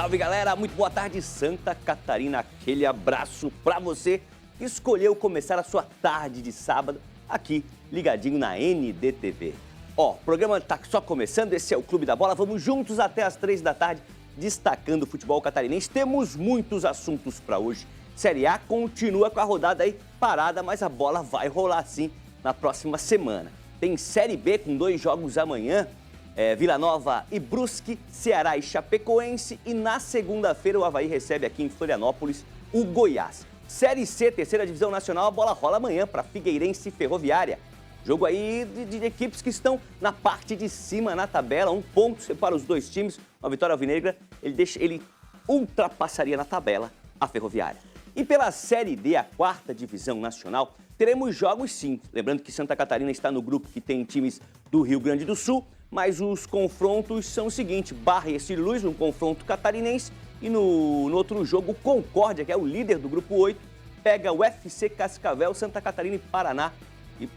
salve, galera! Muito boa tarde, Santa Catarina. Aquele abraço pra você que escolheu começar a sua tarde de sábado aqui, ligadinho na NDTV. Ó, o programa tá só começando, esse é o Clube da Bola. Vamos juntos até as 3 da tarde, destacando o futebol catarinense. Temos muitos assuntos pra hoje. Série A continua com a rodada aí parada, mas a bola vai rolar sim na próxima semana. Tem Série B com 2 jogos amanhã. Vila Nova e Brusque, Ceará e Chapecoense, e na segunda-feira o Avaí recebe aqui em Florianópolis o Goiás. Série C, terceira divisão nacional, a bola rola amanhã para Figueirense e Ferroviária. Jogo aí de equipes que estão na parte de cima na tabela, 1 ponto separa os dois times. Uma vitória alvinegra, ele ultrapassaria na tabela a Ferroviária. E pela Série D, a quarta divisão nacional, teremos jogos sim. Lembrando que Santa Catarina está no grupo que tem times do Rio Grande do Sul, mas os confrontos são o seguinte: Barra e Ercílio Luz no confronto catarinense, e no outro jogo, Concórdia, que é o líder do grupo 8, pega o FC Cascavel, Santa Catarina e Paraná. E,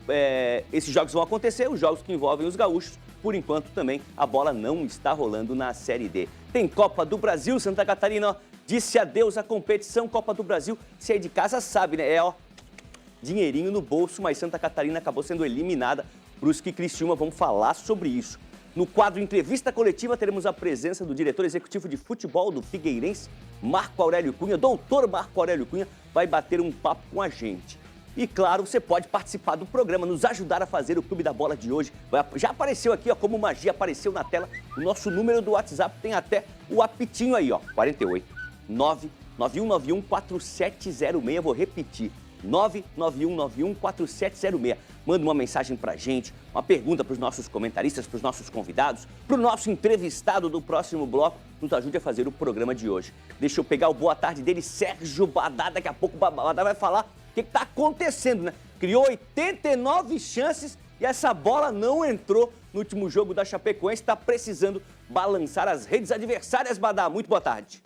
esses jogos vão acontecer, os jogos que envolvem os gaúchos. Por enquanto também a bola não está rolando na Série D. Tem Copa do Brasil, Santa Catarina ó, disse adeus à competição. Copa do Brasil, se é de casa sabe, né? Dinheirinho no bolso, mas Santa Catarina acabou sendo eliminada. Brusque e Criciúma vão falar sobre isso. No quadro Entrevista Coletiva, teremos a presença do diretor executivo de futebol do Figueirense, Marco Aurélio Cunha. Doutor Marco Aurélio Cunha vai bater um papo com a gente. E claro, você pode participar do programa, nos ajudar a fazer o Clube da Bola de hoje. Já apareceu aqui, ó, como magia, apareceu na tela o nosso número do WhatsApp, tem até o apitinho aí, ó, 48 99191 4706. Vou repetir, 99191 4706. Manda uma mensagem pra gente, uma pergunta para os nossos comentaristas, para os nossos convidados, para o nosso entrevistado do próximo bloco. Nos ajude a fazer o programa de hoje. Deixa eu pegar o boa tarde dele, Sérgio Badá. Daqui a pouco o Badá vai falar o que está acontecendo, né? Criou 89 chances e essa bola não entrou no último jogo da Chapecoense. Está precisando balançar as redes adversárias, Badá. Muito boa tarde.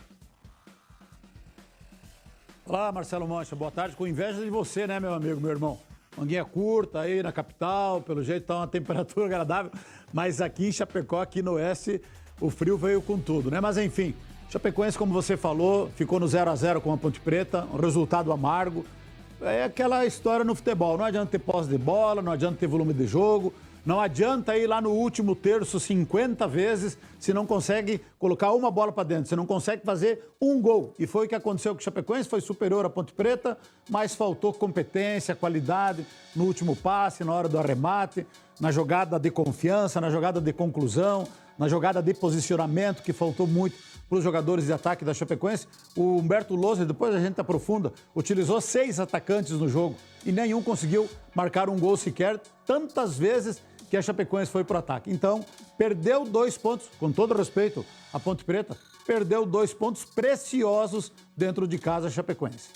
Olá, Marcelo Mancha. Boa tarde. Com inveja de você, né, meu amigo, meu irmão? Manguinha curta aí na capital, pelo jeito tá uma temperatura agradável, mas aqui em Chapecó, aqui no oeste, o frio veio com tudo, né? Mas enfim, Chapecoense, como você falou, ficou no 0-0 com a Ponte Preta, um resultado amargo. É aquela história no futebol, não adianta ter posse de bola, não adianta ter volume de jogo, não adianta ir lá no último terço 50 vezes se não consegue colocar uma bola para dentro, se não consegue fazer um gol. E foi o que aconteceu com o Chapecoense, foi superior à Ponte Preta, mas faltou competência, qualidade no último passe, na hora do arremate, na jogada de confiança, na jogada de conclusão, na jogada de posicionamento, que faltou muito para os jogadores de ataque da Chapecoense. O Humberto Lousa, depois a gente aprofunda, utilizou 6 atacantes no jogo e nenhum conseguiu marcar um gol sequer, tantas vezes que a Chapecoense foi para o ataque. Então, perdeu 2 pontos, com todo respeito à Ponte Preta, perdeu 2 pontos preciosos dentro de casa a Chapecoense.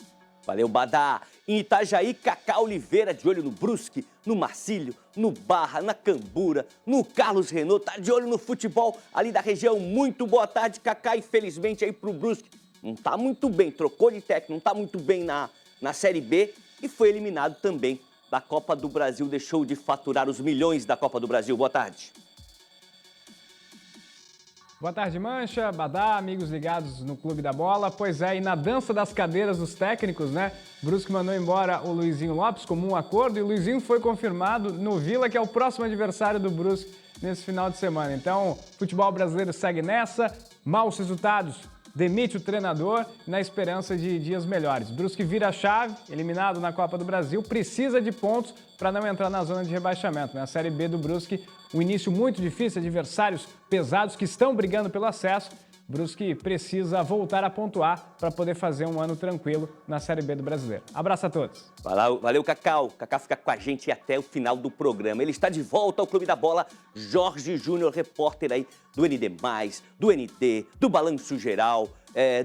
Valeu, Badá. Em Itajaí, Cacá Oliveira, de olho no Brusque, no Marcílio, no Barra, na Cambura, no Carlos Renault, tá de olho no futebol ali da região. Muito boa tarde, Cacá. Infelizmente aí pro Brusque não tá muito bem, trocou de técnico, não tá muito bem na Série B e foi eliminado também da Copa do Brasil, deixou de faturar os milhões da Copa do Brasil. Boa tarde. Boa tarde, Mancha, Badá, amigos ligados no Clube da Bola. Pois é, e na dança das cadeiras dos técnicos, né? Brusque mandou embora o Luizinho Lopes como um acordo e o Luizinho foi confirmado no Vila, que é o próximo adversário do Brusque nesse final de semana. Então, o futebol brasileiro segue nessa, maus resultados, demite o treinador na esperança de dias melhores. Brusque vira a chave, eliminado na Copa do Brasil, precisa de pontos para não entrar na zona de rebaixamento. Na Série B do Brusque, um início muito difícil, adversários pesados que estão brigando pelo acesso. Brusque precisa voltar a pontuar para poder fazer um ano tranquilo na Série B do Brasileiro. Abraço a todos. Valeu, Cacau. Cacá fica com a gente até o final do programa. Ele está de volta ao Clube da Bola. Jorge Júnior, repórter aí do ND+, do ND, do Balanço Geral,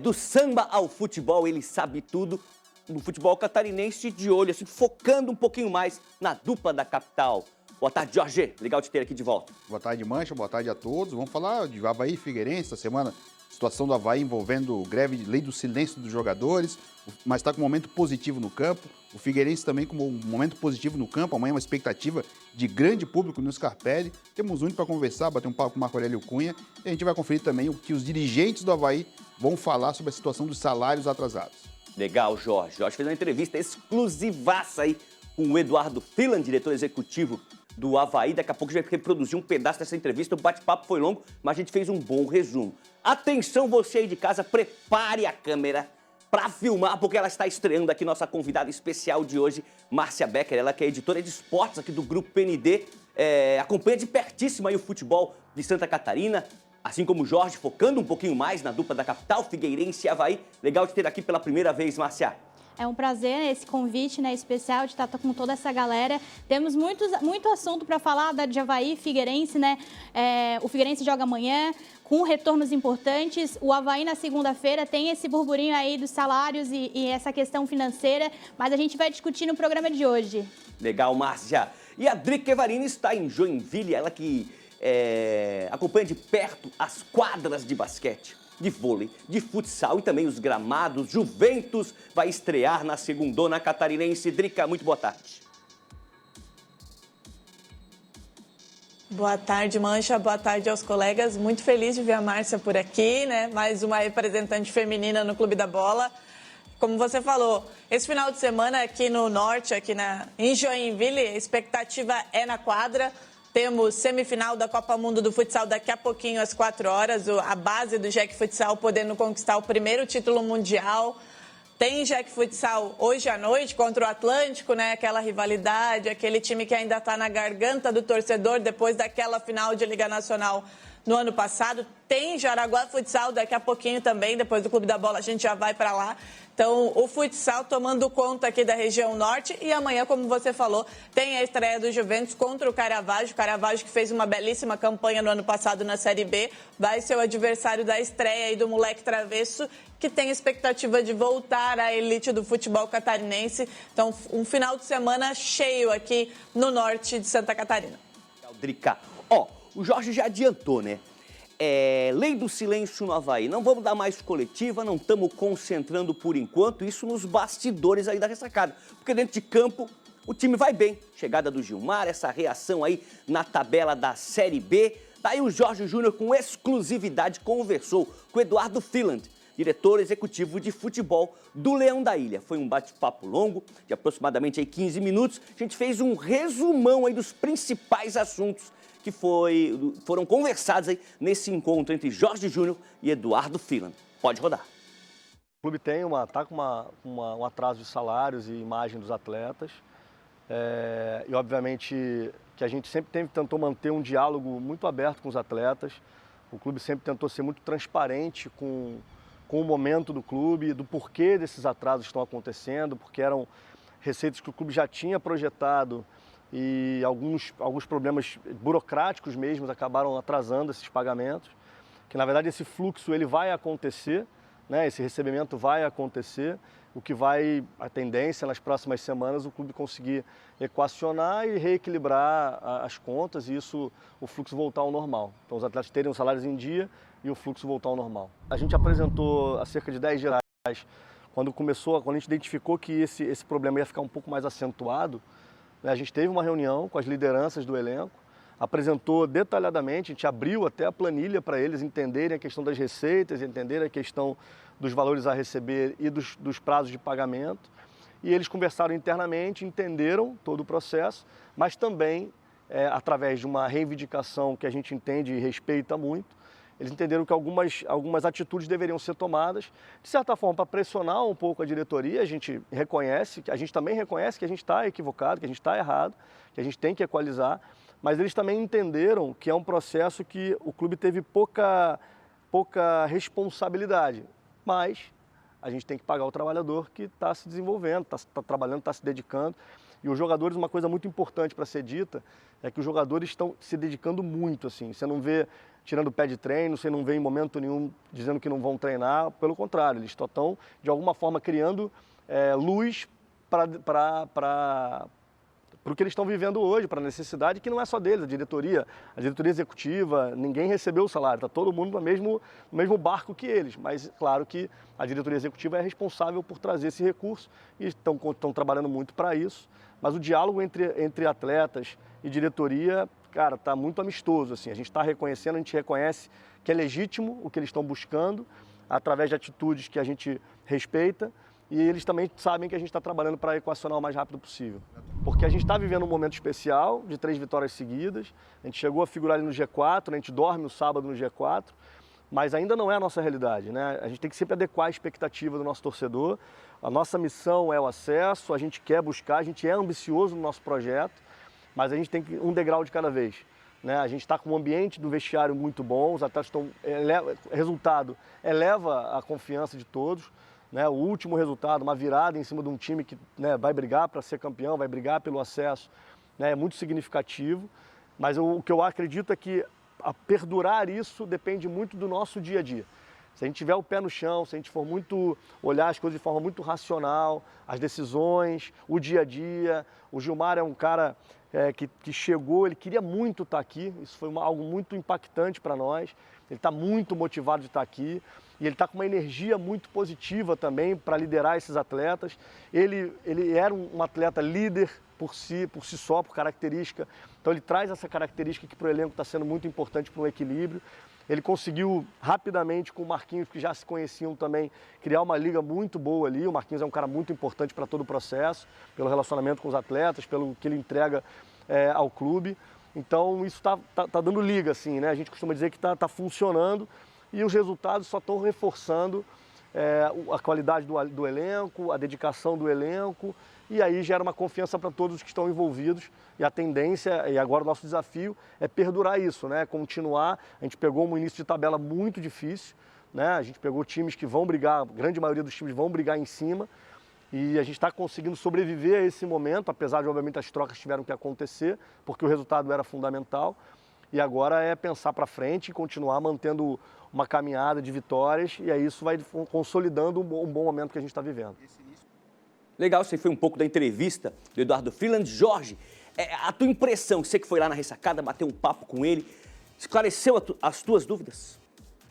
do samba ao futebol. Ele sabe tudo no futebol catarinense, de olho, assim, focando um pouquinho mais na dupla da capital. Boa tarde, Jorge. Legal te ter aqui de volta. Boa tarde, Mancha. Boa tarde a todos. Vamos falar de Avaí e Figueirense. Essa semana situação do Avaí envolvendo greve, lei do silêncio dos jogadores, mas está com um momento positivo no campo. O Figueirense também com um momento positivo no campo. Amanhã uma expectativa de grande público no Scarpelli. Temos muito para conversar, bater um papo com o Marco Aurélio Cunha. E a gente vai conferir também o que os dirigentes do Avaí vão falar sobre a situação dos salários atrasados. Legal, Jorge. Jorge fez uma entrevista exclusivaça aí com o Eduardo Filan, diretor executivo do Avaí. Daqui a pouco a gente vai reproduzir um pedaço dessa entrevista. O bate-papo foi longo, mas a gente fez um bom resumo. Atenção, você aí de casa, prepare a câmera para filmar, porque ela está estreando aqui nossa convidada especial de hoje, Márcia Becker. Ela que é editora de esportes aqui do Grupo PND, acompanha de pertíssimo aí o futebol de Santa Catarina, assim como o Jorge, focando um pouquinho mais na dupla da capital, Figueirense e Avaí. Legal de ter aqui pela primeira vez, Márcia. É um prazer esse convite, né, especial de estar com toda essa galera. Temos muito assunto para falar de Avaí, Figueirense, né? O Figueirense joga amanhã com retornos importantes. O Avaí na segunda-feira tem esse burburinho aí dos salários e essa questão financeira, mas a gente vai discutir no programa de hoje. Legal, Márcia. E a Drica Evarini está em Joinville, ela que acompanha de perto as quadras de basquete, de vôlei, de futsal e também os gramados. Juventus vai estrear na segundona catarinense. Drica, muito boa tarde. Boa tarde, Mancha. Boa tarde aos colegas. Muito feliz de ver a Márcia por aqui, né? Mais uma representante feminina no Clube da Bola. Como você falou, esse final de semana aqui no Norte, em Joinville, a expectativa é na quadra. Temos semifinal da Copa Mundo do Futsal daqui a pouquinho, às 4 horas. A base do Jack Futsal podendo conquistar o primeiro título mundial. Tem Jack Futsal hoje à noite contra o Atlântico, né? Aquela rivalidade, aquele time que ainda está na garganta do torcedor depois daquela final de Liga Nacional no ano passado. Tem Jaraguá Futsal daqui a pouquinho também, depois do Clube da Bola a gente já vai para lá. Então, o futsal tomando conta aqui da região norte e amanhã, como você falou, tem a estreia do Juventus contra o Caravaggio. O Caravaggio que fez uma belíssima campanha no ano passado na Série B, vai ser o adversário da estreia aí do moleque travesso, que tem expectativa de voltar à elite do futebol catarinense. Então, um final de semana cheio aqui no norte de Santa Catarina. Drica, o Jorge já adiantou, né? Lei do silêncio no Avaí. Não vamos dar mais coletiva, não estamos concentrando por enquanto, isso nos bastidores aí da ressacada. Porque dentro de campo o time vai bem. Chegada do Gilmar, essa reação aí na tabela da Série B. Daí o Jorge Júnior, com exclusividade, conversou com o Eduardo Filan, diretor executivo de futebol do Leão da Ilha. Foi um bate-papo longo, de aproximadamente aí 15 minutos. A gente fez um resumão aí dos principais assuntos que foram conversados aí nesse encontro entre Jorge Júnior e Eduardo Filan. Pode rodar. O clube está com um atraso de salários e imagem dos atletas. E obviamente que a gente sempre tentou manter um diálogo muito aberto com os atletas. O clube sempre tentou ser muito transparente com o momento do clube, do porquê desses atrasos estão acontecendo, porque eram receitas que o clube já tinha projetado e alguns problemas burocráticos mesmo acabaram atrasando esses pagamentos, que na verdade esse fluxo ele vai acontecer, né? Esse recebimento vai acontecer, a tendência nas próximas semanas o clube conseguir equacionar e reequilibrar as contas e o fluxo voltar ao normal. Então os atletas terem os salários em dia e o fluxo voltar ao normal. A gente apresentou há cerca de 10 dias atrás, quando a gente identificou que esse problema ia ficar um pouco mais acentuado, a gente teve uma reunião com as lideranças do elenco, apresentou detalhadamente, a gente abriu até a planilha para eles entenderem a questão das receitas, entenderem a questão dos valores a receber e dos prazos de pagamento. E eles conversaram internamente, entenderam todo o processo, mas também, através de uma reivindicação que a gente entende e respeita muito, eles entenderam que algumas atitudes deveriam ser tomadas, de certa forma, para pressionar um pouco a diretoria. A gente também reconhece que a gente está equivocado, que a gente está errado, que a gente tem que equalizar, mas eles também entenderam que é um processo que o clube teve pouca responsabilidade, mas a gente tem que pagar o trabalhador que está se desenvolvendo, está trabalhando, está se dedicando. E os jogadores, uma coisa muito importante para ser dita, é que os jogadores estão se dedicando muito, assim. Você não vê tirando o pé de treino, você não vê em momento nenhum dizendo que não vão treinar, pelo contrário, eles estão, de alguma forma, criando luz para para o que eles estão vivendo hoje, para a necessidade que não é só deles, a diretoria executiva, ninguém recebeu o salário, está todo mundo no mesmo barco que eles, mas claro que a diretoria executiva é responsável por trazer esse recurso e estão trabalhando muito para isso, mas o diálogo entre atletas e diretoria, cara, está muito amistoso, assim, a gente está reconhecendo, a gente reconhece que é legítimo o que eles estão buscando, através de atitudes que a gente respeita, e eles também sabem que a gente está trabalhando para equacionar o mais rápido possível. Porque a gente está vivendo um momento especial, de 3 vitórias seguidas, a gente chegou a figurar ali no G4, né? A gente dorme o sábado no G4, mas ainda não é a nossa realidade, né? A gente tem que sempre adequar a expectativa do nosso torcedor, a nossa missão é o acesso, a gente quer buscar, a gente é ambicioso no nosso projeto, mas a gente tem que um degrau de cada vez. Né? A gente está com um ambiente do vestiário muito bom, os atletas estão... resultado eleva a confiança de todos. Né, o último resultado, uma virada em cima de um time que, né, vai brigar para ser campeão, vai brigar pelo acesso, né, é muito significativo, mas o que eu acredito é que a perdurar isso depende muito do nosso dia a dia. Se a gente tiver o pé no chão, se a gente for muito olhar as coisas de forma muito racional, as decisões, o dia a dia, o Gilmar é um cara que chegou, ele queria muito estar aqui, isso foi algo muito impactante para nós, ele está muito motivado de estar aqui, e ele está com uma energia muito positiva também para liderar esses atletas. Ele era um atleta líder por si só, por característica. Então ele traz essa característica que para o elenco está sendo muito importante para um equilíbrio. Ele conseguiu rapidamente com o Marquinhos, que já se conheciam também, criar uma liga muito boa ali. O Marquinhos é um cara muito importante para todo o processo, pelo relacionamento com os atletas, pelo que ele entrega ao clube. Então isso tá dando liga, assim, né? A gente costuma dizer que tá funcionando. E os resultados só estão reforçando a qualidade do elenco, a dedicação do elenco, e aí gera uma confiança para todos os que estão envolvidos. E a tendência, e agora o nosso desafio, é perdurar isso, né? Continuar. A gente pegou um início de tabela muito difícil, né? A gente pegou times que vão brigar, a grande maioria dos times vão brigar em cima, e a gente está conseguindo sobreviver a esse momento, apesar de, obviamente, as trocas tiveram que acontecer, porque o resultado era fundamental. E agora é pensar para frente e continuar mantendo uma caminhada de vitórias, e aí isso vai consolidando um bom momento que a gente está vivendo. Legal, isso aí foi um pouco da entrevista do Eduardo Freeland. Jorge, a tua impressão, você que foi lá na ressacada, bateu um papo com ele, esclareceu as tuas dúvidas?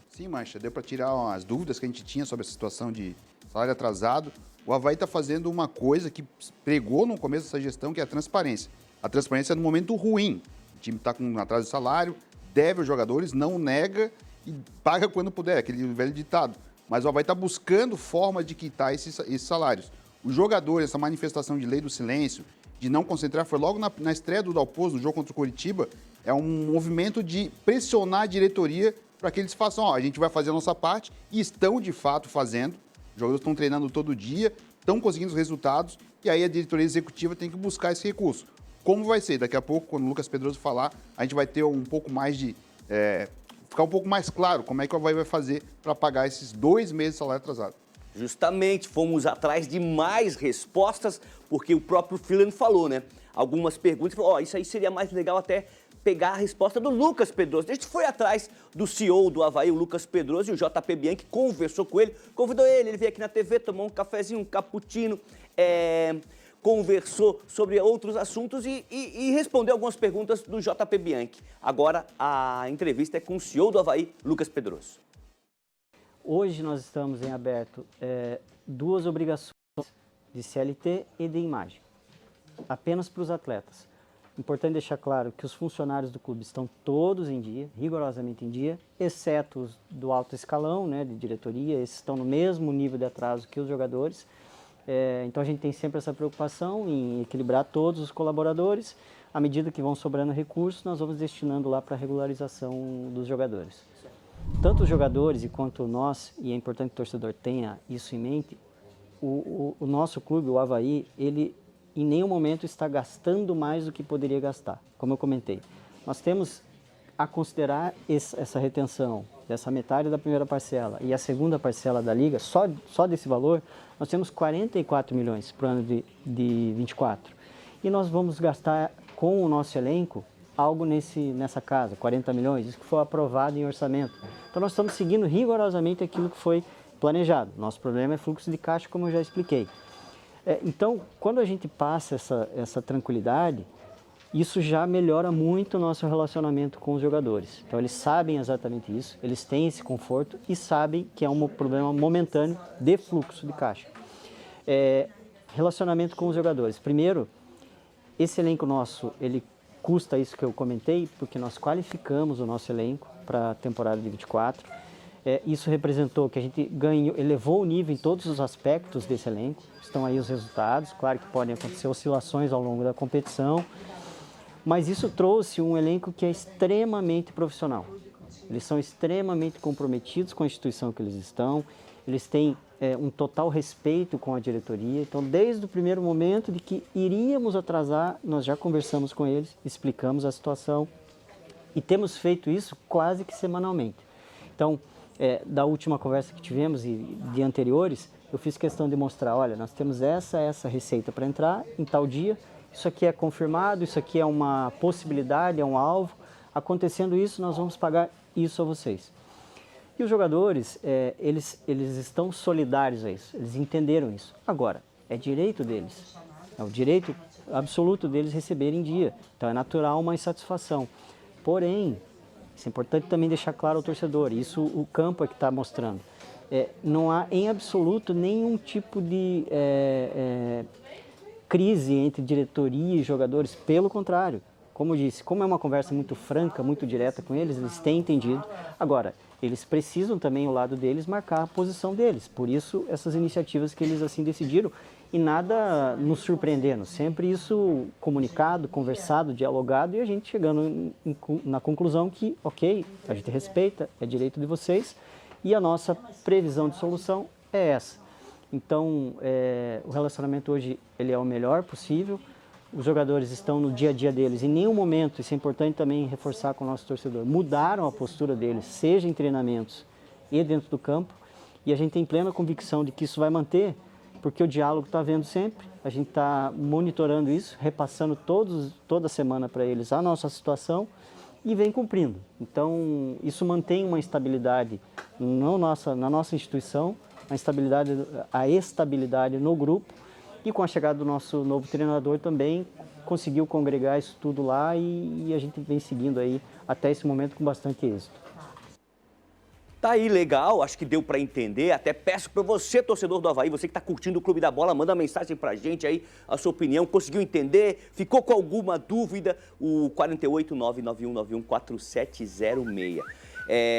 Sim, Mancha, deu para tirar as dúvidas que a gente tinha sobre a situação de salário atrasado. O Avaí está fazendo uma coisa que pregou no começo dessa gestão, que é a transparência. A transparência é no momento ruim. O time está com um atraso de salário, deve aos jogadores, não nega e paga quando puder, aquele velho ditado. Mas o Avaí está buscando forma de quitar esses salários. Os jogadores, essa manifestação de lei do silêncio, de não concentrar, foi logo na estreia do Dalpozo, no jogo contra o Coritiba, é um movimento de pressionar a diretoria para que eles façam, a gente vai fazer a nossa parte, e estão de fato fazendo. Os jogadores estão treinando todo dia, estão conseguindo os resultados, e aí a diretoria executiva tem que buscar esse recurso. Como vai ser? Daqui a pouco, quando o Lucas Pedroso falar, a gente vai ter um pouco mais de... ficar um pouco mais claro como é que o Avaí vai fazer para pagar esses 2 meses de salário atrasado. Justamente, fomos atrás de mais respostas, porque o próprio Freeland falou, né? Algumas perguntas, falou, isso aí seria mais legal até pegar a resposta do Lucas Pedroso. A gente foi atrás do CEO do Avaí, o Lucas Pedroso, e o JP Bianchi conversou com ele, convidou ele veio aqui na TV, tomou um cafezinho, um cappuccino, conversou sobre outros assuntos e respondeu algumas perguntas do JP Bianchi. Agora, a entrevista é com o CEO do Avaí, Lucas Pedroso. Hoje nós estamos em aberto 2 obrigações de CLT e de imagem, apenas para os atletas. Importante deixar claro que os funcionários do clube estão todos em dia, rigorosamente em dia, exceto os do alto escalão, né, de diretoria, esses estão no mesmo nível de atraso que os jogadores. Então a gente tem sempre essa preocupação em equilibrar todos os colaboradores. À medida que vão sobrando recursos, nós vamos destinando lá para a regularização dos jogadores. Tanto os jogadores quanto nós, e é importante que o torcedor tenha isso em mente, o nosso clube, o Avaí, ele em nenhum momento está gastando mais do que poderia gastar, como eu comentei. Nós temos a considerar essa retenção dessa metade da primeira parcela e a segunda parcela da Liga, só desse valor, nós temos 44 milhões para o ano de 24. E nós vamos gastar com o nosso elenco algo nessa casa, 40 milhões, isso que foi aprovado em orçamento. Então nós estamos seguindo rigorosamente aquilo que foi planejado. Nosso problema é fluxo de caixa, como eu já expliquei. Então, quando a gente passa essa tranquilidade, isso já melhora muito o nosso relacionamento com os jogadores. Então, eles sabem exatamente isso, eles têm esse conforto e sabem que é um problema momentâneo de fluxo de caixa. Relacionamento com os jogadores. Primeiro, esse elenco nosso, ele custa isso que eu comentei, porque nós qualificamos o nosso elenco para a temporada de 24. Isso representou que a gente elevou o nível em todos os aspectos desse elenco. Estão aí os resultados, claro que podem acontecer oscilações ao longo da competição, mas isso trouxe um elenco que é extremamente profissional. Eles são extremamente comprometidos com a instituição que eles estão, eles têm um total respeito com a diretoria. Então, desde o primeiro momento de que iríamos atrasar, nós já conversamos com eles, explicamos a situação e temos feito isso quase que semanalmente. Então, da última conversa que tivemos e de anteriores, eu fiz questão de mostrar, olha, nós temos essa receita para entrar em tal dia, isso aqui é confirmado, isso aqui é uma possibilidade, é um alvo. Acontecendo isso, nós vamos pagar isso a vocês. E os jogadores, eles estão solidários a isso, eles entenderam isso. Agora, é direito deles, é o direito absoluto deles receberem em dia. Então, é natural uma insatisfação. Porém, isso é importante também deixar claro ao torcedor, isso o campo é que está mostrando. Não há, em absoluto, nenhum tipo de crise entre diretoria e jogadores, pelo contrário. Como eu disse, como é uma conversa muito franca, muito direta com eles, eles têm entendido. Agora, eles precisam também, ao lado deles, marcar a posição deles. Por isso, essas iniciativas que eles assim decidiram e nada nos surpreendendo. Sempre isso comunicado, conversado, dialogado e a gente chegando na conclusão que, ok, a gente respeita, é direito de vocês e a nossa previsão de solução é essa. Então, o relacionamento hoje ele é o melhor possível. Os jogadores estão no dia a dia deles. Em nenhum momento, isso é importante também reforçar com o nosso torcedor, mudaram a postura deles, seja em treinamentos e dentro do campo. E a gente tem plena convicção de que isso vai manter, porque o diálogo está havendo sempre. A gente está monitorando isso, repassando toda semana para eles a nossa situação e vem cumprindo. Então, isso mantém uma estabilidade na nossa instituição, a estabilidade no grupo. E com a chegada do nosso novo treinador também conseguiu congregar isso tudo lá e a gente vem seguindo aí até esse momento com bastante êxito. Tá aí, legal, acho que deu para entender. Até peço para você, torcedor do Avaí, você que está curtindo o Clube da Bola, manda uma mensagem para a gente aí, a sua opinião. Conseguiu entender? Ficou com alguma dúvida? O 48991914706.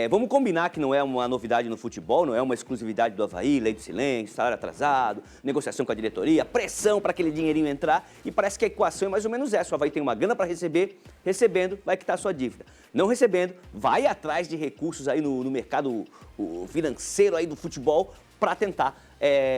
Vamos combinar que não é uma novidade no futebol, não é uma exclusividade do Avaí, lei do silêncio, salário atrasado, negociação com a diretoria, pressão para aquele dinheirinho entrar e parece que a equação é mais ou menos essa. O Avaí tem uma grana para receber, recebendo, vai quitar a sua dívida. Não recebendo, vai atrás de recursos aí no mercado financeiro aí do futebol para tentar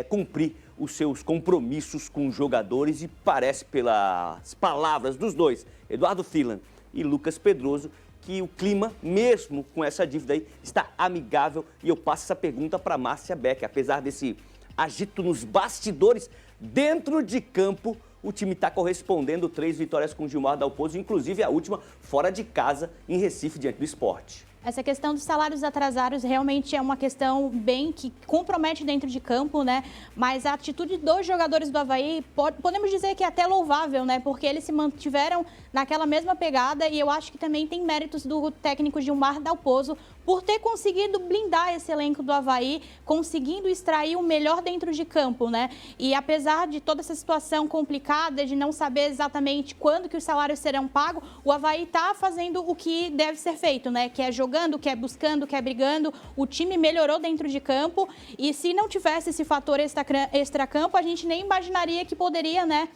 cumprir os seus compromissos com os jogadores e parece pelas palavras dos dois, Eduardo Filan e Lucas Pedroso, que o clima, mesmo com essa dívida aí, está amigável. E eu passo essa pergunta para Márcia Beck. Apesar desse agito nos bastidores, dentro de campo, o time está correspondendo 3 vitórias com o Gilmar Dalpozo, inclusive a última fora de casa, em Recife, diante do Sport. Essa questão dos salários atrasados realmente é uma questão bem que compromete dentro de campo, né? Mas a atitude dos jogadores do Avaí, podemos dizer que é até louvável, né? Porque eles se mantiveram naquela mesma pegada e eu acho que também tem méritos do técnico Gilmar Dalpozo por ter conseguido blindar esse elenco do Avaí, conseguindo extrair o melhor dentro de campo, né? E apesar de toda essa situação complicada, de não saber exatamente quando que os salários serão pagos, o Avaí está fazendo o que deve ser feito, né? Que é jogando, que é buscando, que é brigando. O time melhorou dentro de campo e se não tivesse esse fator extracampo, a gente nem imaginaria que poderia, né?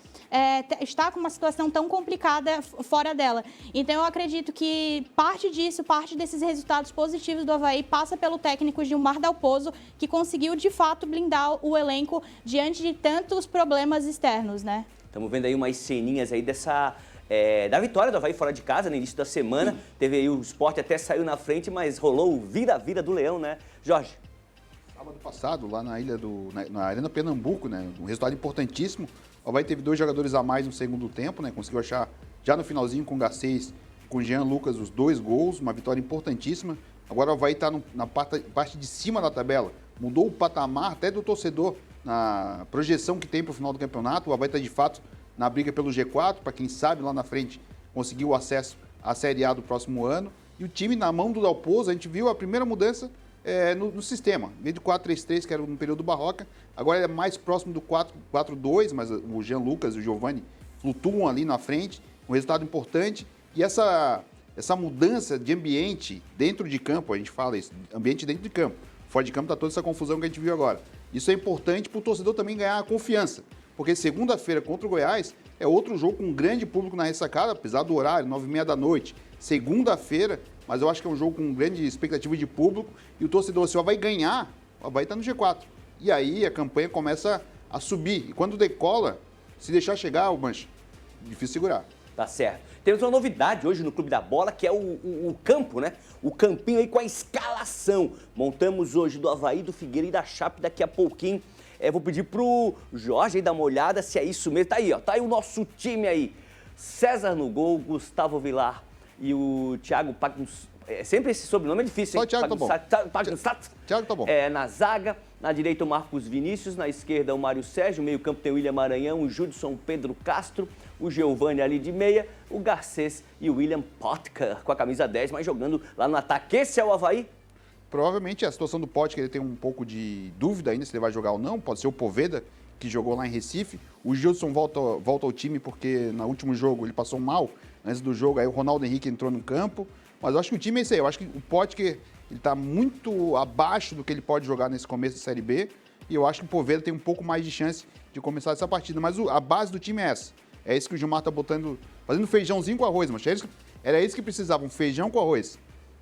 Estar com uma situação tão complicada fora dela. Então, eu acredito que parte desses resultados positivos do Avaí passa pelo técnico Gilmar Dalpozo, que conseguiu, de fato, blindar o elenco diante de tantos problemas externos, né? Estamos vendo aí umas ceninhas aí da vitória do Avaí fora de casa no início da semana. Teve aí o Sport até saiu na frente, mas rolou o vira-vira do Leão, né? Jorge. Sábado passado, lá na Arena Pernambuco, né? Um resultado importantíssimo. O Avaí teve 2 jogadores a mais no segundo tempo, né? Conseguiu achar já no finalzinho com o Garcês, com o Jean Lucas, os 2 gols, uma vitória importantíssima. Agora o Avaí está na parte de cima da tabela. Mudou o patamar até do torcedor na projeção que tem para o final do campeonato. O Avaí está, de fato, na briga pelo G4, para quem sabe lá na frente conseguir o acesso à Série A do próximo ano. E o time, na mão do Dalpozo, a gente viu a primeira mudança no sistema. Em vez do 4-3-3, que era no período Barroca, agora é mais próximo do 4-4-2, mas o Jean Lucas e o Giovani flutuam ali na frente. Um resultado importante. E essa mudança de ambiente dentro de campo, a gente fala isso, ambiente dentro de campo. Fora de campo está toda essa confusão que a gente viu agora. Isso é importante para o torcedor também ganhar confiança. Porque segunda-feira contra o Goiás é outro jogo com um grande público na ressacada, apesar do horário, 9h30 da noite. Segunda-feira, mas eu acho que é um jogo com grande expectativa de público. E o torcedor, se o Avaí ganhar, o Avaí está no G4. E aí a campanha começa a subir. E quando decola, se deixar chegar, o Mancha, difícil segurar. Tá certo. Temos uma novidade hoje no Clube da Bola, que é o campo, né? O campinho aí com a escalação. Montamos hoje do Avaí, do Figueira e da Chape daqui a pouquinho. Vou pedir pro Jorge aí dar uma olhada se é isso mesmo. Tá aí, ó. Tá aí o nosso time aí. César no gol, Gustavo Vilar e o Thiago Pagnus. Sempre esse sobrenome é difícil, hein? Só o Thiago tá bom. Thiago tá bom. Na zaga, na direita o Marcos Vinícius, na esquerda o Mário Sérgio, no meio campo tem o William Maranhão, o Judson Pedro Castro, o Giovani ali de meia, o Garcês e o William Potker com a camisa 10, mas jogando lá no ataque. Esse é o Avaí? Provavelmente a situação do Potker, ele tem um pouco de dúvida ainda se ele vai jogar ou não. Pode ser o Poveda, que jogou lá em Recife. O Gilson volta ao time porque no último jogo ele passou mal. Antes do jogo, aí o Ronaldo Henrique entrou no campo. Mas eu acho que o time é esse aí. Eu acho que o Potker está muito abaixo do que ele pode jogar nesse começo da Série B. E eu acho que o Poveda tem um pouco mais de chance de começar essa partida. Mas a base do time é essa. É isso que o Gilmar está botando, fazendo feijãozinho com arroz, mas era isso que precisava, um feijão com arroz.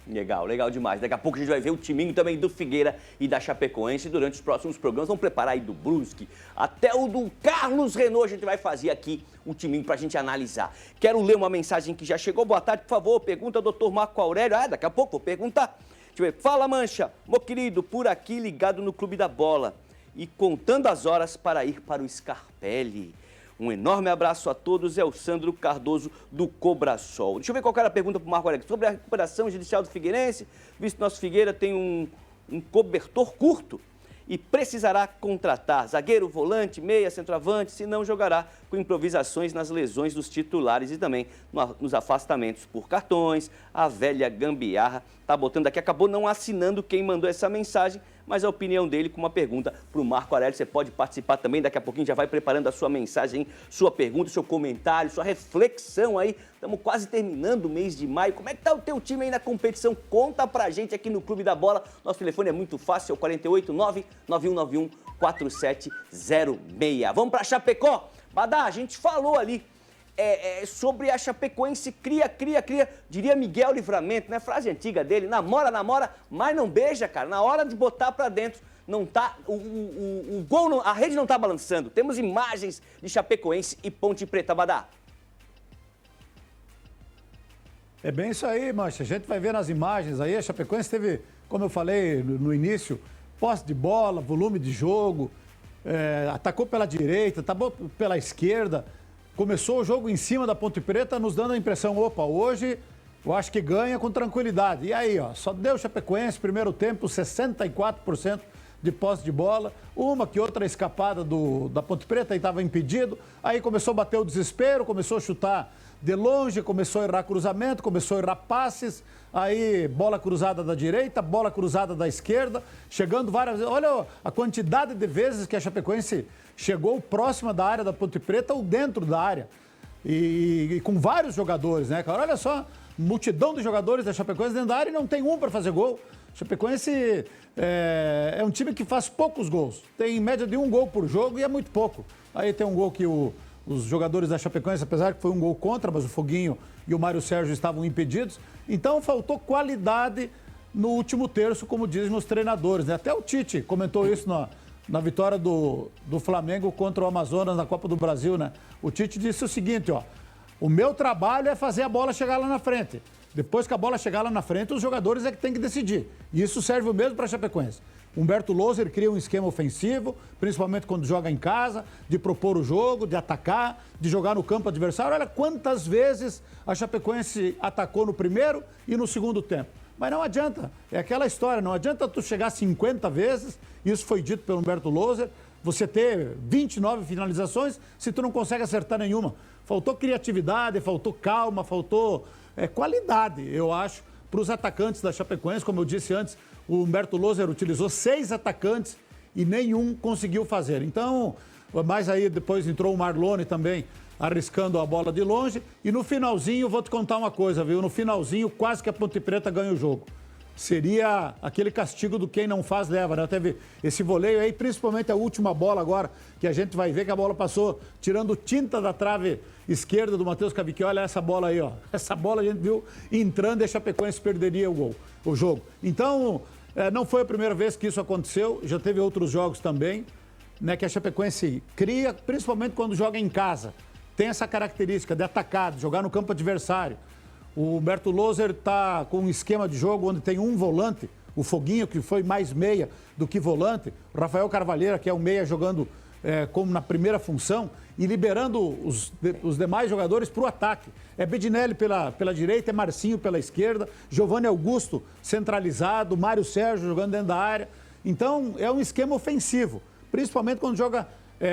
Legal, legal demais. Daqui a pouco a gente vai ver o timinho também do Figueira e da Chapecoense. Durante os próximos programas, vamos preparar aí do Brusque, até o do Carlos Renault. A gente vai fazer aqui um timinho pra gente analisar. Quero ler uma mensagem que já chegou. Boa tarde, por favor. Pergunta ao doutor Marco Aurélio. Daqui a pouco vou perguntar. Deixa eu ver. Fala, Mancha. Meu querido, por aqui ligado no Clube da Bola e contando as horas para ir para o Scarpelli. Um enorme abraço a todos, é o Sandro Cardoso do Cobrasol. Deixa eu ver qual era a pergunta para o Marco Aurélio. Sobre a recuperação judicial do Figueirense, visto que nosso Figueira tem um cobertor curto e precisará contratar zagueiro, volante, meia, centroavante, senão jogará com improvisações nas lesões dos titulares e também nos afastamentos por cartões. A velha gambiarra tá botando aqui, acabou não assinando quem mandou essa mensagem, mas a opinião dele com uma pergunta para o Marco Aurélio. Você pode participar também, daqui a pouquinho já vai preparando a sua mensagem, sua pergunta, seu comentário, sua reflexão aí. Estamos quase terminando o mês de maio. Como é que tá o teu time aí na competição? Conta pra gente aqui no Clube da Bola. Nosso telefone é muito fácil, é o 489-9191-4706. Vamos pra Chapecó? Badá, a gente falou ali sobre a Chapecoense cria, diria Miguel Livramento, né? Frase antiga dele, namora, mas não beija, cara. Na hora de botar pra dentro, não tá, o gol, não, a rede não tá balançando. Temos imagens de Chapecoense e Ponte Preta, Badá. É bem isso aí, Mancha. A gente vai ver nas imagens aí, a Chapecoense teve, como eu falei no início, posse de bola, volume de jogo, atacou pela direita, atacou pela esquerda. Começou o jogo em cima da Ponte Preta, nos dando a impressão, opa, hoje eu acho que ganha com tranquilidade. E aí, ó, só deu Chapecoense, primeiro tempo, 64% de posse de bola, uma que outra escapada da Ponte Preta e estava impedido. Aí começou a bater o desespero, começou a chutar de longe, começou a errar cruzamento, começou a errar passes, aí bola cruzada da direita, bola cruzada da esquerda, chegando várias vezes. Olha a quantidade de vezes que a Chapecoense chegou próxima da área da Ponte Preta ou dentro da área. E com vários jogadores, né, cara? Olha só, multidão de jogadores da Chapecoense dentro da área e não tem um para fazer gol. Chapecoense é um time que faz poucos gols. Tem em média de um gol por jogo e é muito pouco. Aí tem um gol que os jogadores da Chapecoense, apesar que foi um gol contra, mas o Foguinho e o Mário Sérgio estavam impedidos. Então faltou qualidade no último terço, como dizem os treinadores, né? Até o Tite comentou isso na vitória do Flamengo contra o Amazonas na Copa do Brasil, né? O Tite disse o seguinte, ó: o meu trabalho é fazer a bola chegar lá na frente. Depois que a bola chegar lá na frente, os jogadores é que tem que decidir. E isso serve o mesmo para a Chapecoense. Humberto Loser cria um esquema ofensivo, principalmente quando joga em casa, de propor o jogo, de atacar, de jogar no campo adversário. Olha quantas vezes a Chapecoense atacou no primeiro e no segundo tempo. Mas não adianta, é aquela história, não adianta tu chegar 50 vezes, isso foi dito pelo Humberto Loser, você ter 29 finalizações se tu não consegue acertar nenhuma. Faltou criatividade, faltou calma, faltou qualidade, eu acho, para os atacantes da Chapecoense. Como eu disse antes, o Humberto Loser utilizou 6 atacantes e nenhum conseguiu fazer. Então, mas aí depois entrou o Marlone também, arriscando a bola de longe. E no finalzinho, vou te contar uma coisa, viu? No finalzinho, quase que a Ponte Preta ganha o jogo. Seria aquele castigo do quem não faz, leva, né? Teve esse voleio aí, principalmente a última bola agora, que a gente vai ver que a bola passou tirando tinta da trave esquerda do Matheus Cavicchioli. Olha essa bola aí, ó. Essa bola a gente viu entrando e a Chapecoense perderia o jogo. Então, não foi a primeira vez que isso aconteceu, já teve outros jogos também, né? Que a Chapecoense cria, principalmente quando joga em casa. Tem essa característica de atacar, de jogar no campo adversário. O Humberto Loser está com um esquema de jogo onde tem um volante, o Foguinho, que foi mais meia do que volante, o Rafael Carvalheira, que é um meia, jogando como na primeira função e liberando os demais jogadores para o ataque. É Bedinelli pela direita, é Marcinho pela esquerda, Giovanni Augusto centralizado, Mário Sérgio jogando dentro da área. Então, é um esquema ofensivo, principalmente quando joga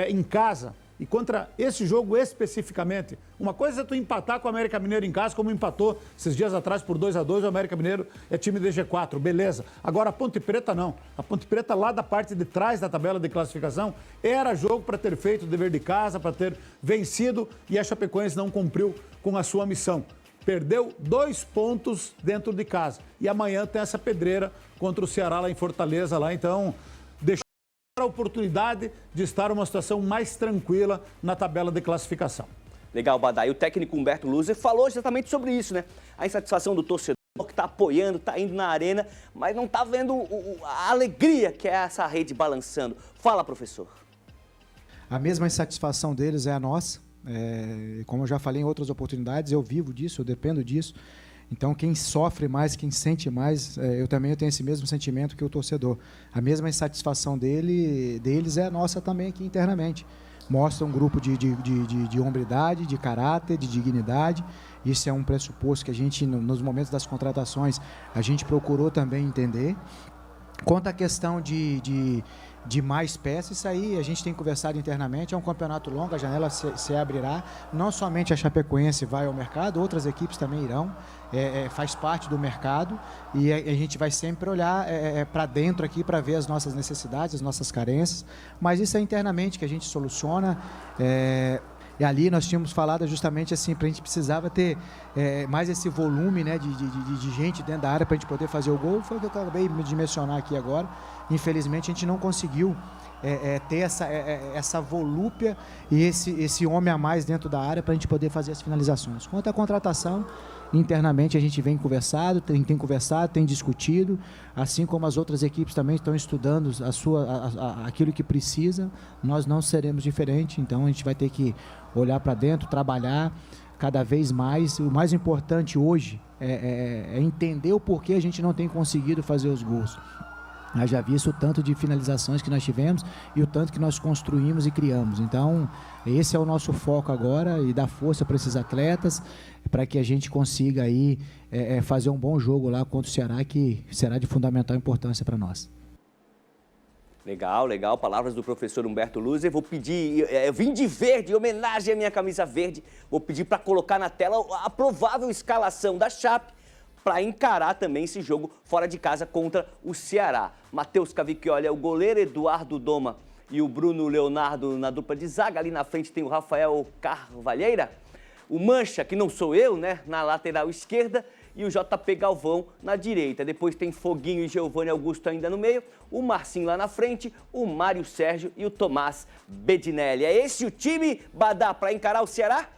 em casa. E contra esse jogo especificamente, uma coisa é tu empatar com o América Mineiro em casa, como empatou esses dias atrás por 2-2, o América Mineiro é time de G4, beleza. Agora a Ponte Preta não. A Ponte Preta lá da parte de trás da tabela de classificação era jogo para ter feito o dever de casa, para ter vencido, e a Chapecoense não cumpriu com a sua missão. Perdeu 2 pontos dentro de casa. E amanhã tem essa pedreira contra o Ceará lá em Fortaleza, lá, então deixou a oportunidade de estar uma situação mais tranquila na tabela de classificação. Legal, Badá. E o técnico Humberto Loser falou exatamente sobre isso, né? A insatisfação do torcedor que está apoiando, está indo na arena, mas não está vendo a alegria que é essa rede balançando. Fala, professor. A mesma insatisfação deles é a nossa. Como eu já falei em outras oportunidades, eu vivo disso, eu dependo disso. Então, quem sofre mais, quem sente mais, eu também tenho esse mesmo sentimento que o torcedor. A mesma insatisfação deles é a nossa também aqui internamente. Mostra um grupo de hombridade, de caráter, de dignidade. Isso é um pressuposto que a gente, nos momentos das contratações, a gente procurou também entender. Quanto à questão de mais peças, isso aí a gente tem conversado internamente, é um campeonato longo, a janela se abrirá, não somente a Chapecoense vai ao mercado, outras equipes também irão, faz parte do mercado, e a gente vai sempre olhar para dentro aqui para ver as nossas necessidades, as nossas carências, mas isso é internamente que a gente soluciona. E ali nós tínhamos falado justamente assim, para a gente precisava ter mais esse volume, né, de gente dentro da área para a gente poder fazer o gol. Foi o que eu acabei de mencionar aqui agora. Infelizmente a gente não conseguiu ter essa volúpia e esse homem a mais dentro da área para a gente poder fazer as finalizações. Quanto à contratação, internamente a gente vem conversado, tem conversado, tem discutido, assim como as outras equipes também estão estudando aquilo que precisa. Nós não seremos diferentes, então a gente vai ter que olhar para dentro, trabalhar cada vez mais. O mais importante hoje é entender o porquê a gente não tem conseguido fazer os gols. Eu já vi isso, o tanto de finalizações que nós tivemos e o tanto que nós construímos e criamos. Então, esse é o nosso foco agora, e dar força para esses atletas, para que a gente consiga aí fazer um bom jogo lá contra o Ceará, que será de fundamental importância para nós. Legal, legal. Palavras do professor Humberto Loser. Vou pedir, eu vim de verde, em homenagem à minha camisa verde. Vou pedir para colocar na tela a provável escalação da Chape para encarar também esse jogo fora de casa contra o Ceará. Matheus Cavicchioli é o goleiro, Eduardo Doma e o Bruno Leonardo na dupla de zaga. Ali na frente tem o Rafael Carvalheira, o Mancha, que não sou eu, né, na lateral esquerda, e o JP Galvão na direita. Depois tem Foguinho e Giovanni Augusto ainda no meio, o Marcinho lá na frente, o Mário Sérgio e o Tomás Bedinelli. É esse o time, Badá, para encarar o Ceará?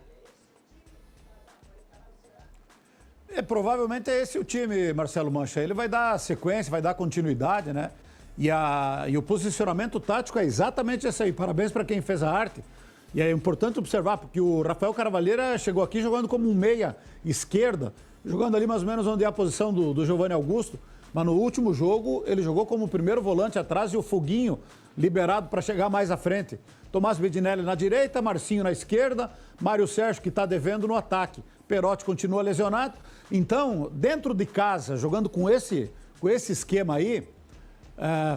Provavelmente é esse o time, Marcelo Mancha. Ele vai dar sequência, vai dar continuidade, né? E o posicionamento tático é exatamente esse aí. Parabéns para quem fez a arte. E é importante observar, porque o Rafael Carvalheira chegou aqui jogando como um meia esquerda, jogando ali mais ou menos onde é a posição do Giovanni Augusto. Mas no último jogo, ele jogou como primeiro volante atrás e o Foguinho liberado para chegar mais à frente. Tomás Bedinelli na direita, Marcinho na esquerda, Mário Sérgio, que está devendo, no ataque. Perotti continua lesionado. Então, dentro de casa, jogando com esse esquema aí,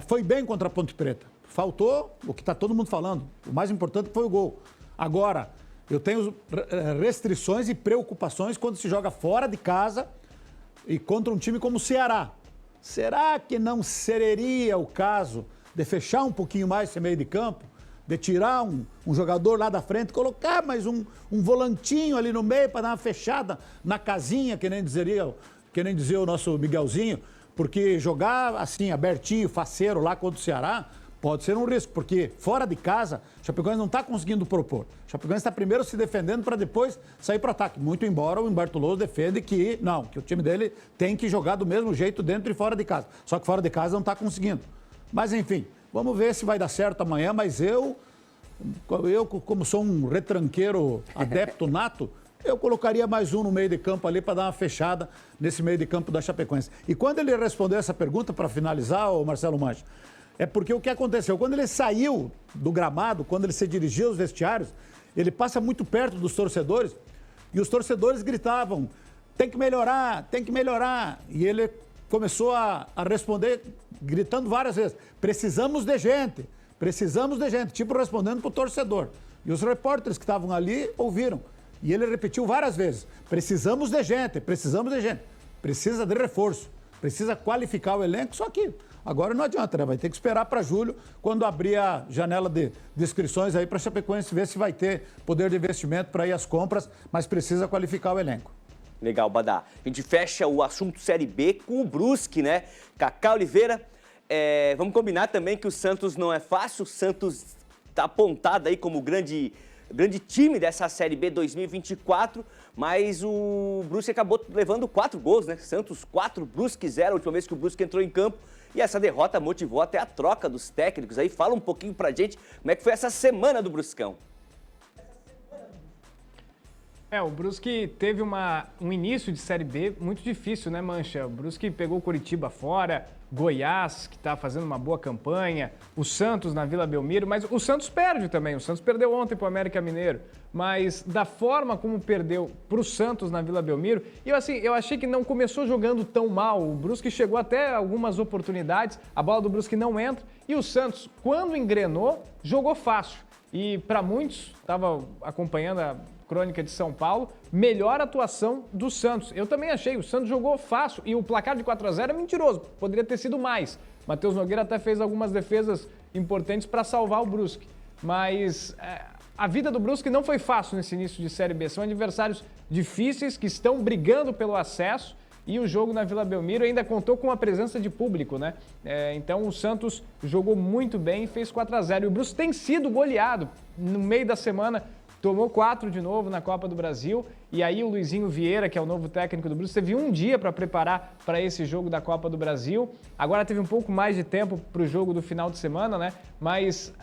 foi bem contra a Ponte Preta. faltou o que está todo mundo falando. O mais importante foi o gol. Agora, eu tenho restrições e preocupações quando se joga fora de casa e contra um time como o Ceará. Será que não seria o caso de fechar um pouquinho mais esse meio de campo? De tirar um jogador lá da frente, colocar mais um volantinho ali no meio para dar uma fechada na casinha, que nem dizia o nosso Miguelzinho, porque jogar assim, abertinho, faceiro lá contra o Ceará, pode ser um risco, porque fora de casa, o Chapecoense não está conseguindo propor. O Chapecoense está primeiro se defendendo para depois sair para o ataque. Muito embora o Humberto Louso defenda que o time dele tem que jogar do mesmo jeito dentro e fora de casa. Só que fora de casa não está conseguindo. Mas enfim, vamos ver se vai dar certo amanhã, mas eu como sou um retranqueiro adepto nato, eu colocaria mais um no meio de campo ali para dar uma fechada nesse meio de campo da Chapecoense. E quando ele respondeu essa pergunta, para finalizar, o Marcelo Mancha, é porque o que aconteceu? Quando ele saiu do gramado, quando ele se dirigiu aos vestiários, ele passa muito perto dos torcedores e os torcedores gritavam, tem que melhorar, tem que melhorar. E ele começou a responder gritando várias vezes, precisamos de gente, tipo respondendo para o torcedor. E os repórteres que estavam ali ouviram. E ele repetiu várias vezes, precisamos de gente, precisa de reforço, precisa qualificar o elenco, só que agora não adianta, né? Vai ter que esperar para julho, quando abrir a janela de inscrições aí para a Chapecoense, ver se vai ter poder de investimento para ir às compras, mas precisa qualificar o elenco. Legal, Badá. A gente fecha o assunto Série B com o Brusque, né? Cacá Oliveira, vamos combinar também que o Santos não é fácil, o Santos está apontado aí como grande time dessa Série B 2024, mas o Brusque acabou levando 4 gols, né? Santos 4, Brusque 0, a última vez que o Brusque entrou em campo. E essa derrota motivou até a troca dos técnicos. Aí fala um pouquinho pra gente como é que foi essa semana do Bruscão. O Brusque teve um início de Série B muito difícil, né, Mancha? O Brusque pegou o Coritiba fora, Goiás, que está fazendo uma boa campanha, o Santos na Vila Belmiro, mas o Santos perde também. O Santos perdeu ontem para o América Mineiro, mas da forma como perdeu para o Santos na Vila Belmiro, eu achei que não começou jogando tão mal. O Brusque chegou até algumas oportunidades, a bola do Brusque não entra, e o Santos, quando engrenou, jogou fácil. E para muitos, estava acompanhando a crônica de São Paulo, melhor atuação do Santos. Eu também achei, o Santos jogou fácil e o placar de 4-0 é mentiroso, poderia ter sido mais. Matheus Nogueira até fez algumas defesas importantes para salvar o Brusque, mas a vida do Brusque não foi fácil nesse início de Série B, são adversários difíceis que estão brigando pelo acesso e o jogo na Vila Belmiro ainda contou com a presença de público, né? Então o Santos jogou muito bem e fez 4-0 e o Brusque tem sido goleado no meio da semana. Tomou 4 de novo na Copa do Brasil e aí o Luizinho Vieira, que é o novo técnico do Brusque, teve um dia para preparar para esse jogo da Copa do Brasil. Agora teve um pouco mais de tempo para o jogo do final de semana, né? Mas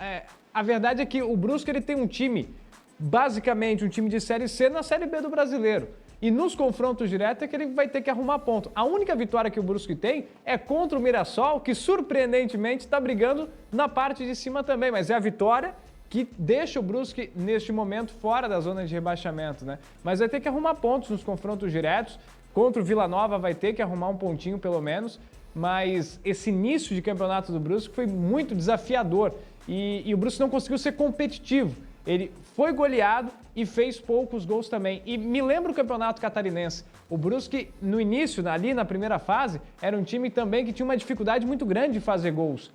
a verdade é que o Brusque ele tem um time, basicamente um time de Série C na Série B do Brasileiro. E nos confrontos diretos é que ele vai ter que arrumar ponto. A única vitória que o Brusque tem é contra o Mirassol, que surpreendentemente está brigando na parte de cima também, mas é a vitória que deixa o Brusque, neste momento, fora da zona de rebaixamento, né? Mas vai ter que arrumar pontos nos confrontos diretos. Contra o Vila Nova vai ter que arrumar um pontinho, pelo menos. Mas esse início de campeonato do Brusque foi muito desafiador. E o Brusque não conseguiu ser competitivo. Ele foi goleado e fez poucos gols também. E me lembra o Campeonato Catarinense. O Brusque, no início, ali na primeira fase, era um time também que tinha uma dificuldade muito grande de fazer gols.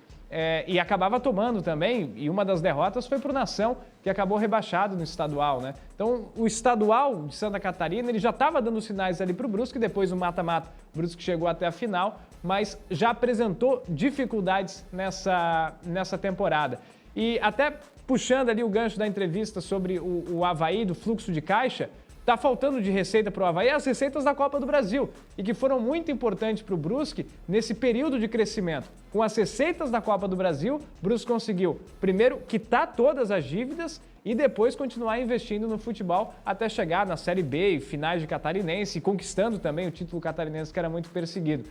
E acabava tomando também, e uma das derrotas foi para o Nação, que acabou rebaixado no estadual, né? Então, o estadual de Santa Catarina, ele já estava dando sinais ali para o Brusque, depois no mata-mata, o Brusque chegou até a final, mas já apresentou dificuldades nessa temporada. E até puxando ali o gancho da entrevista sobre o Avaí, do fluxo de caixa, está faltando de receita para o Avaí as receitas da Copa do Brasil e que foram muito importantes para o Brusque nesse período de crescimento. Com as receitas da Copa do Brasil, o Brusque conseguiu, primeiro, quitar todas as dívidas e depois continuar investindo no futebol até chegar na Série B e finais de Catarinense, conquistando também o título catarinense que era muito perseguido.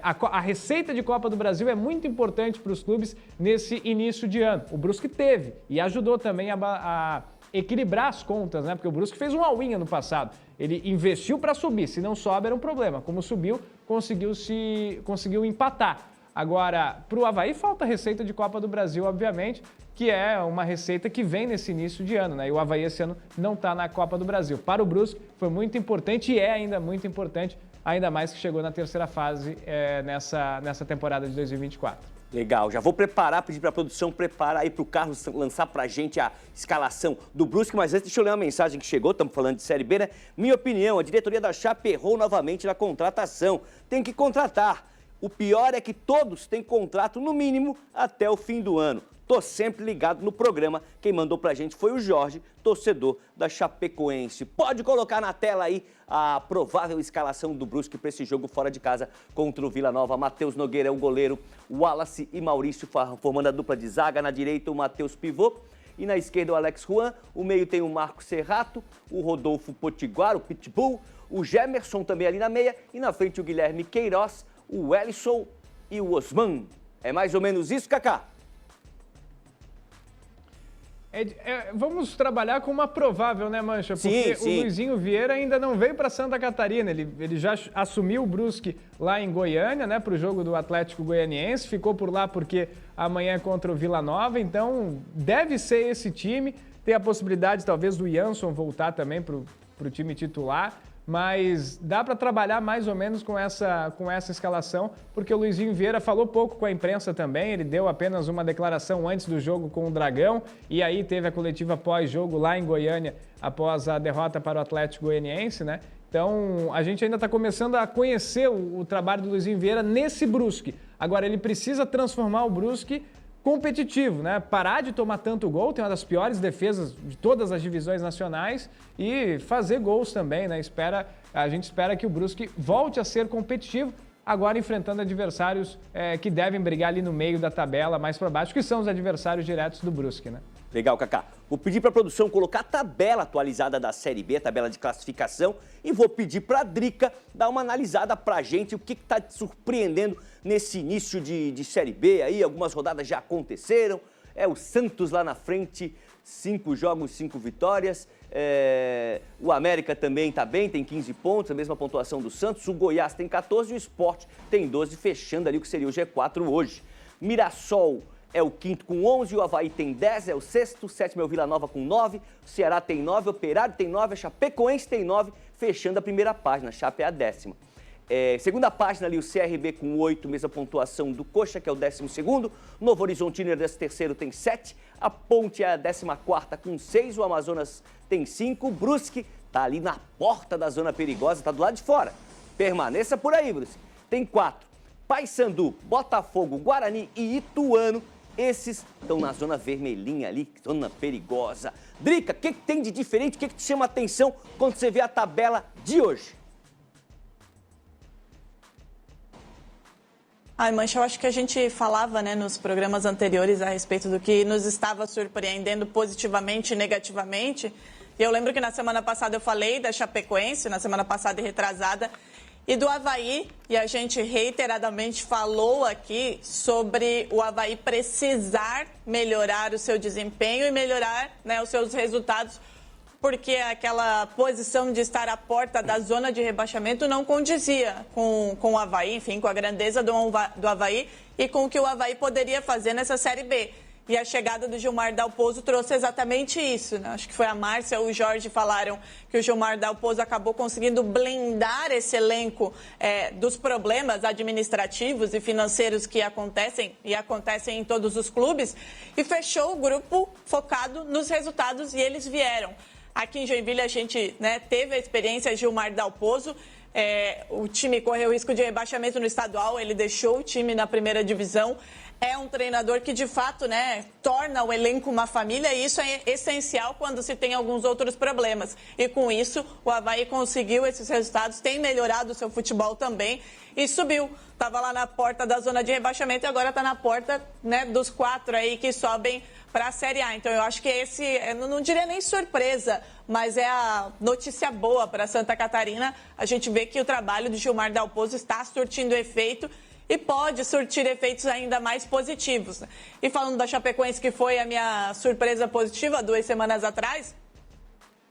A receita de Copa do Brasil é muito importante para os clubes nesse início de ano. O Brusque teve e ajudou também a equilibrar as contas, né? Porque o Brusque fez um all-in ano passado. Ele investiu para subir, se não sobe era um problema. Como subiu, conseguiu empatar. Agora, para o Avaí falta receita de Copa do Brasil, obviamente, que é uma receita que vem nesse início de ano, né? E o Avaí esse ano não está na Copa do Brasil. Para o Brusque foi muito importante e é ainda muito importante, ainda mais que chegou na terceira fase nessa temporada de 2024. Legal, já vou pedir para a produção preparar aí para o Carlos lançar para a gente a escalação do Brusque, mas antes deixa eu ler uma mensagem que chegou, estamos falando de Série B, né? Minha opinião, a diretoria da Chape errou novamente na contratação, tem que contratar. O pior é que todos têm contrato no mínimo até o fim do ano. Tô sempre ligado no programa. Quem mandou pra gente foi o Jorge, torcedor da Chapecoense. Pode colocar na tela aí a provável escalação do Brusque para esse jogo fora de casa contra o Vila Nova. Matheus Nogueira é o goleiro, Wallace e Maurício formando a dupla de zaga. Na direita o Matheus Pivô e na esquerda o Alex Juan. O meio tem o Marco Serrato, o Rodolfo Potiguar, o Pitbull, o Gemerson também ali na meia e na frente o Guilherme Queiroz, o Ellison e o Osman. É mais ou menos isso, Kaká? Vamos trabalhar com uma provável, né, Mancha? Porque sim. O Luizinho Vieira ainda não veio para Santa Catarina. Ele já assumiu o Brusque lá em Goiânia, né, para o jogo do Atlético Goianiense. Ficou por lá porque amanhã é contra o Vila Nova. Então, deve ser esse time. Tem a possibilidade, talvez, do Jansson voltar também para o time titular. Mas dá para trabalhar mais ou menos com essa escalação, porque o Luizinho Vieira falou pouco com a imprensa também, ele deu apenas uma declaração antes do jogo com o Dragão, e aí teve a coletiva pós-jogo lá em Goiânia, após a derrota para o Atlético Goianiense, né? Então, a gente ainda está começando a conhecer o trabalho do Luizinho Vieira nesse Brusque. Agora, ele precisa transformar o Brusque competitivo, né? Parar de tomar tanto gol, tem uma das piores defesas de todas as divisões nacionais, e fazer gols também, né? A gente espera que o Brusque volte a ser competitivo, agora enfrentando adversários que devem brigar ali no meio da tabela, mais para baixo, que são os adversários diretos do Brusque, né? Legal, Kaká. Vou pedir para a produção colocar a tabela atualizada da Série B, a tabela de classificação, e vou pedir para a Drica dar uma analisada para a gente, o que está te surpreendendo nesse início de Série B aí. Algumas rodadas já aconteceram, o Santos lá na frente, 5 jogos, 5 vitórias. O América também está bem, tem 15 pontos, a mesma pontuação do Santos. O Goiás tem 14 e o Sport tem 12, fechando ali o que seria o G4 hoje. Mirassol é o quinto com 11, o Avaí tem 10, é o sexto, o sétimo é o Vila Nova com 9, o Ceará tem 9, o Operário tem 9, a Chapecoense tem 9, fechando a primeira página, a Chape é a 10ª. Segunda página ali, o CRB com 8, mesma pontuação do Coxa, que é o 12º, Novo Horizontino é o 13º, tem 7, a Ponte é a 14ª com 6, o Amazonas tem 5, o Brusque tá ali na porta da zona perigosa, tá do lado de fora. Permaneça por aí, Brusque. Tem 4, Paysandu, Botafogo, Guarani e Ituano. Esses estão na zona vermelhinha ali, zona perigosa. Drica, o que tem de diferente? O que te chama a atenção quando você vê a tabela de hoje? Mancha, eu acho que a gente falava, né, nos programas anteriores a respeito do que nos estava surpreendendo positivamente e negativamente. E eu lembro que na semana passada eu falei da Chapecoense, na semana passada e retrasada, e do Avaí, e a gente reiteradamente falou aqui sobre o Avaí precisar melhorar o seu desempenho e melhorar, né, os seus resultados, porque aquela posição de estar à porta da zona de rebaixamento não condizia com o Avaí, enfim, com a grandeza do Avaí e com o que o Avaí poderia fazer nessa Série B. E a chegada do Gilmar Dalpozo trouxe exatamente isso, né? Acho que foi a Márcia ou o Jorge falaram que o Gilmar Dalpozo acabou conseguindo blindar esse elenco dos problemas administrativos e financeiros que acontecem em todos os clubes, e fechou o grupo focado nos resultados, e eles vieram. Aqui em Joinville a gente, né, teve a experiência de Gilmar Dalpozo. O time correu risco de rebaixamento no estadual, ele deixou o time na primeira divisão. É um treinador que, de fato, né, torna o elenco uma família, e isso é essencial quando se tem alguns outros problemas. E com isso, o Avaí conseguiu esses resultados, tem melhorado o seu futebol também e subiu. Estava lá na porta da zona de rebaixamento e agora está na porta, né, dos 4 aí que sobem para a Série A. Então, eu acho que esse, não diria nem surpresa, mas é a notícia boa para Santa Catarina. A gente vê que o trabalho de Gilmar Dalpozo está surtindo efeito e pode surtir efeitos ainda mais positivos. E falando da Chapecoense, que foi a minha surpresa positiva 2 semanas atrás,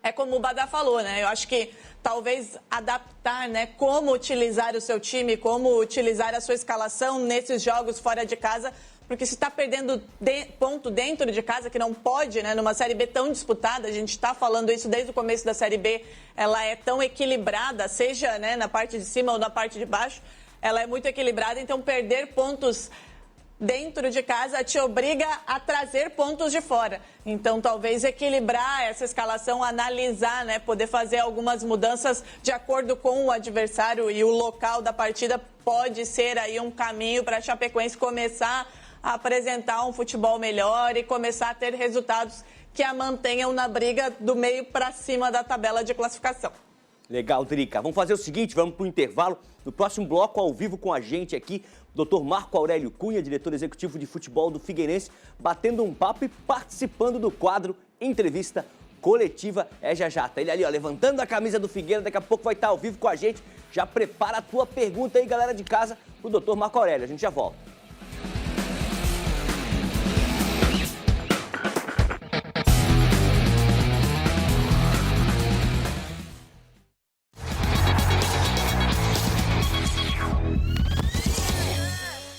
é como o Badá falou, né? Eu acho que talvez adaptar, né, como utilizar o seu time, como utilizar a sua escalação nesses jogos fora de casa, porque se está perdendo ponto dentro de casa, que não pode, né, numa Série B tão disputada, a gente está falando isso desde o começo da Série B, ela é tão equilibrada, seja, né, na parte de cima ou na parte de baixo, ela é muito equilibrada, então perder pontos dentro de casa te obriga a trazer pontos de fora. Então, talvez equilibrar essa escalação, analisar, né, poder fazer algumas mudanças de acordo com o adversário e o local da partida pode ser aí um caminho para a Chapecoense começar a apresentar um futebol melhor e começar a ter resultados que a mantenham na briga do meio para cima da tabela de classificação. Legal, Drica. Vamos fazer o seguinte, vamos para o intervalo. No próximo bloco, ao vivo com a gente aqui, Dr. Marco Aurélio Cunha, diretor executivo de futebol do Figueirense, batendo um papo e participando do quadro Entrevista Coletiva. Já. Tá ele ali, ó, levantando a camisa do Figueira, daqui a pouco vai estar ao vivo com a gente. Já prepara a tua pergunta aí, galera de casa, pro Dr. Marco Aurélio. A gente já volta.